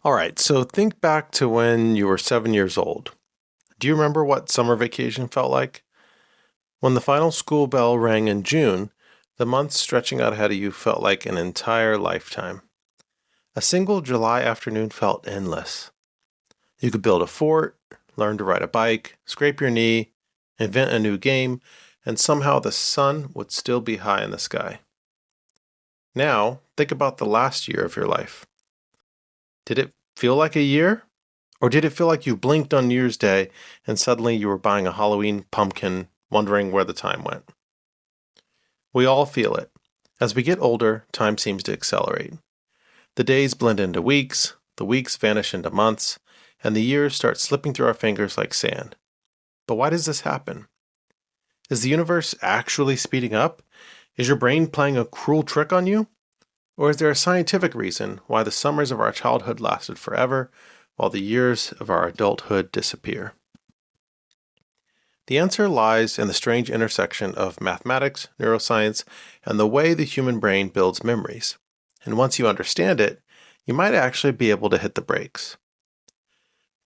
All right, so think back to when you were 7 years old. Do you remember what summer vacation felt like? When the final school bell rang in June, the months stretching out ahead of you felt like an entire lifetime. A single July afternoon felt endless. You could build a fort, learn to ride a bike, scrape your knee, invent a new game, and somehow the sun would still be high in the sky. Now, think about the last year of your life. Did it feel like a year? Or did it feel like you blinked on New Year's Day and suddenly you were buying a Halloween pumpkin, wondering where the time went? We all feel it. As we get older, time seems to accelerate. The days blend into weeks, the weeks vanish into months, and the years start slipping through our fingers like sand. But why does this happen? Is the universe actually speeding up? Is your brain playing a cruel trick on you? Or is there a scientific reason why the summers of our childhood lasted forever, while the years of our adulthood disappear? The answer lies in the strange intersection of mathematics, neuroscience, and the way the human brain builds memories. And once you understand it, you might actually be able to hit the brakes.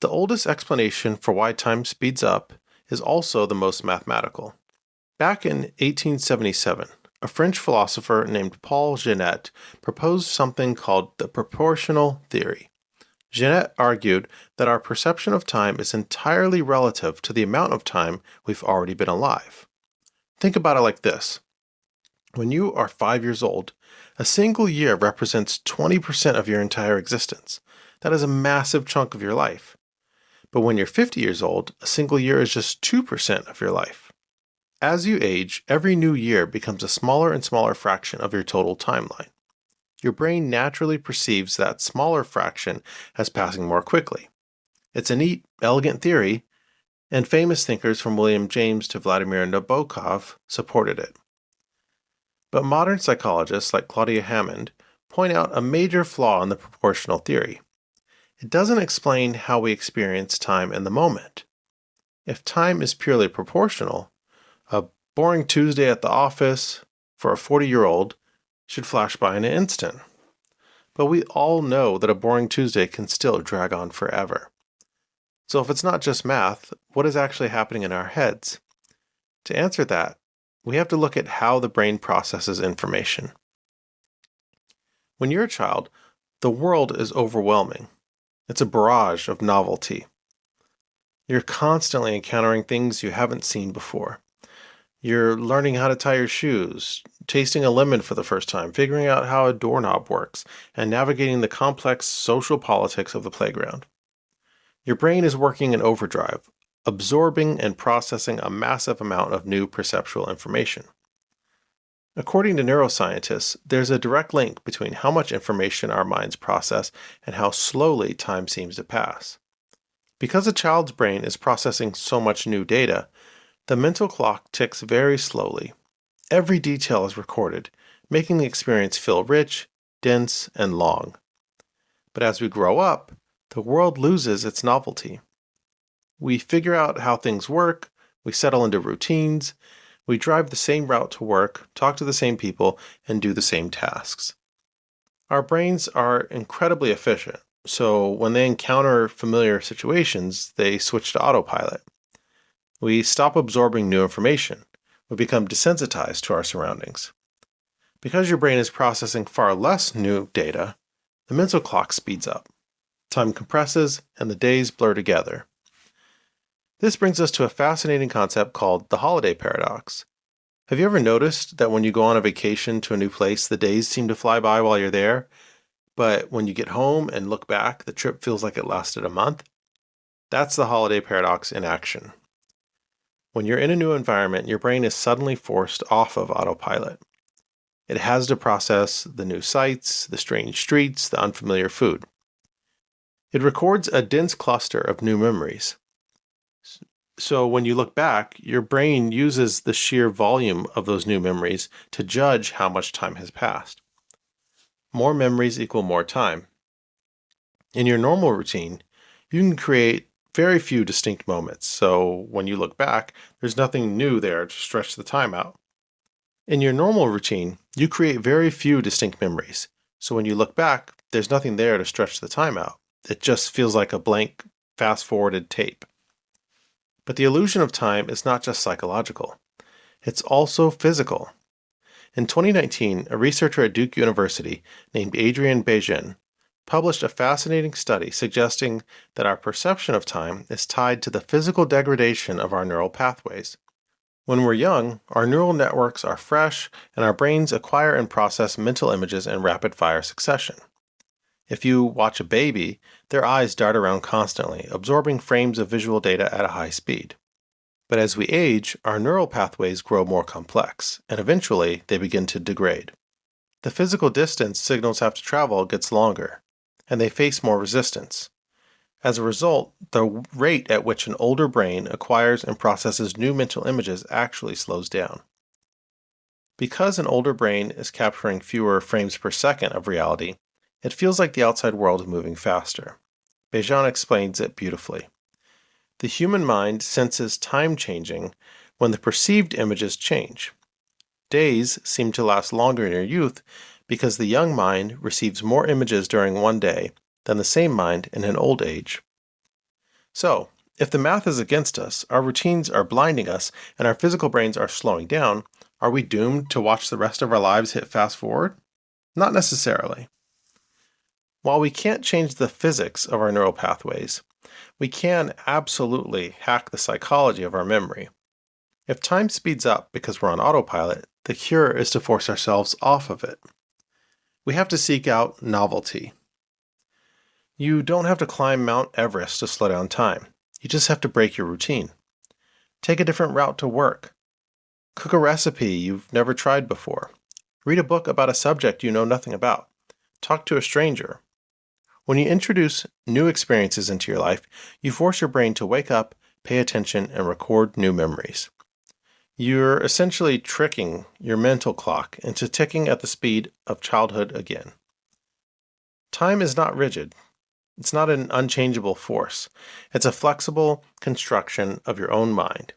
The oldest explanation for why time speeds up is also the most mathematical. Back in 1877, a French philosopher named Paul Janet proposed something called the proportional theory. Janet argued that our perception of time is entirely relative to the amount of time we've already been alive. Think about it like this. When you are 5 years old, a single year represents 20% of your entire existence. That is a massive chunk of your life. But when you're 50 years old, a single year is just 2% of your life. As you age, every new year becomes a smaller and smaller fraction of your total timeline. Your brain naturally perceives that smaller fraction as passing more quickly. It's a neat, elegant theory, and famous thinkers from William James to Vladimir Nabokov supported it. But modern psychologists like Claudia Hammond point out a major flaw in the proportional theory. It doesn't explain how we experience time in the moment. If time is purely proportional, a boring Tuesday at the office for a 40-year-old should flash by in an instant. But we all know that a boring Tuesday can still drag on forever. So if it's not just math, what is actually happening in our heads? To answer that, we have to look at how the brain processes information. When you're a child, the world is overwhelming. It's a barrage of novelty. You're constantly encountering things you haven't seen before. You're learning how to tie your shoes, tasting a lemon for the first time, figuring out how a doorknob works, and navigating the complex social politics of the playground. Your brain is working in overdrive, absorbing and processing a massive amount of new perceptual information. According to neuroscientists, there's a direct link between how much information our minds process and how slowly time seems to pass. Because a child's brain is processing so much new data, the mental clock ticks very slowly. Every detail is recorded, making the experience feel rich, dense, and long. But as we grow up, the world loses its novelty. We figure out how things work, we settle into routines, we drive the same route to work, talk to the same people, and do the same tasks. Our brains are incredibly efficient, so when they encounter familiar situations, they switch to autopilot. We stop absorbing new information. We become desensitized to our surroundings. Because your brain is processing far less new data, the mental clock speeds up. Time compresses, and the days blur together. This brings us to a fascinating concept called the holiday paradox. Have you ever noticed that when you go on a vacation to a new place, the days seem to fly by while you're there, but when you get home and look back, the trip feels like it lasted a month? That's the holiday paradox in action. When you're in a new environment, your brain is suddenly forced off of autopilot. It has to process the new sights, the strange streets, the unfamiliar food. It records a dense cluster of new memories. So when you look back, your brain uses the sheer volume of those new memories to judge how much time has passed. More memories equal more time. In your normal routine, you can create very few distinct moments, so when you look back, there's nothing new there to stretch the time out. In your normal routine, you create very few distinct memories, so when you look back, there's nothing there to stretch the time out. It just feels like a blank, fast-forwarded tape. But the illusion of time is not just psychological. It's also physical. In 2019, a researcher at Duke University named Adrian Beijing published a fascinating study suggesting that our perception of time is tied to the physical degradation of our neural pathways. When we're young, our neural networks are fresh and our brains acquire and process mental images in rapid-fire succession. If you watch a baby, their eyes dart around constantly, absorbing frames of visual data at a high speed. But as we age, our neural pathways grow more complex, and eventually they begin to degrade. The physical distance signals have to travel gets longer, and they face more resistance. As a result, the rate at which an older brain acquires and processes new mental images actually slows down. Because an older brain is capturing fewer frames per second of reality, it feels like the outside world is moving faster. Beijing explains it beautifully. The human mind senses time changing when the perceived images change. Days seem to last longer in your youth because the young mind receives more images during one day than the same mind in an old age. So, if the math is against us, our routines are blinding us, and our physical brains are slowing down, are we doomed to watch the rest of our lives hit fast forward? Not necessarily. While we can't change the physics of our neural pathways, we can absolutely hack the psychology of our memory. If time speeds up because we're on autopilot, the cure is to force ourselves off of it. We have to seek out novelty. You don't have to climb Mount Everest to slow down time. You just have to break your routine. Take a different route to work. Cook a recipe you've never tried before. Read a book about a subject you know nothing about. Talk to a stranger. When you introduce new experiences into your life, you force your brain to wake up, pay attention, and record new memories. You're essentially tricking your mental clock into ticking at the speed of childhood again. Time is not rigid. It's not an unchangeable force. It's a flexible construction of your own mind.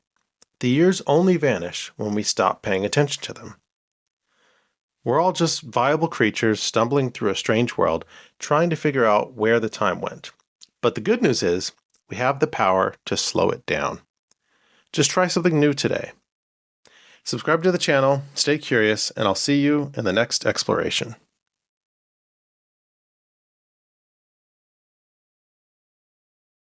The years only vanish when we stop paying attention to them. We're all just viable creatures stumbling through a strange world, trying to figure out where the time went. But the good news is, we have the power to slow it down. Just try something new today. Subscribe to the channel, stay curious, and I'll see you in the next exploration.